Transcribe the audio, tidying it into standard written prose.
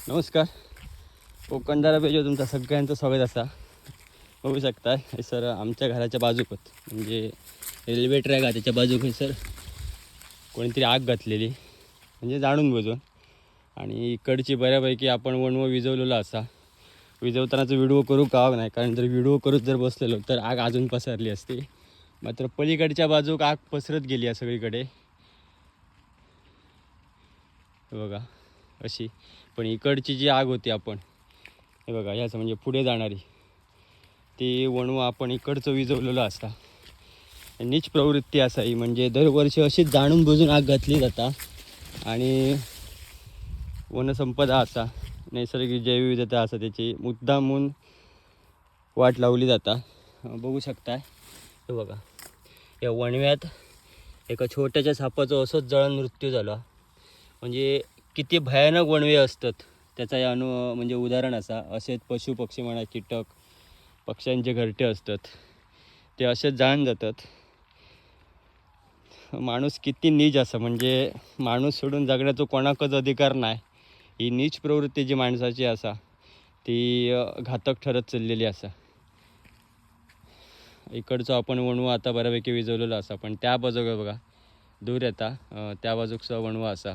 नमस्कार. कोकणदारा पेजवर तुमचं सगळ्यांचं स्वागत असा. बघू शकताय सर आमच्या घराच्या बाजूकच म्हणजे रेल्वे ट्रॅक आहे त्याच्या बाजूक सर कोणीतरी आग घातलेली म्हणजे जाणून बुजून. आणि इकडची बऱ्यापैकी आपण वणवं विजवलेलं असा. विजवतानाचा व्हिडिओ करू का नाही, कारण जर व्हिडिओ करूच जर बसलेलो तर आग अजून पसरली असती. मात्र पलीकडच्या बाजूक आग पसरत गेली आहे सगळीकडे बघा अशी. पण इकडची जी आग होती आपण हे बघा ह्याचं म्हणजे पुढे जाणारी ती वणवं आपण इकडचं विजवलेलं असता. नीच प्रवृत्ती असा ही म्हणजे दरवर्षी अशीच जाणून बुजून आग घातली जाता. आणि वनसंपदा असा नैसर्गिक जैवविविधता असा त्याची मुद्दामून वाट लावली जाता. बघू शकताय हे बघा या वणव्यात एका छोट्याच्या सापाचं असंच जळून मृत्यू झाला. म्हणजे किती भयानक वणवे असतात त्याचा या म्हणजे उदाहरण असा. असेच पशु पक्षी म्हणा, कीटक पक्ष्यांचे घरटे असतात ते असेच जाळून जातात. माणूस किती नीच असा म्हणजे माणूस सोडून जगण्याचा कोणाकच अधिकार नाही. ही नीच प्रवृत्ती जी माणसाची असा ती घातक ठरत चाललेली असा. इकडचं आपण वणवं आता बऱ्यापैकी विजवलेलं असा, पण त्या बाजूला बघा दूर येता त्या बाजूकचा वणवा असा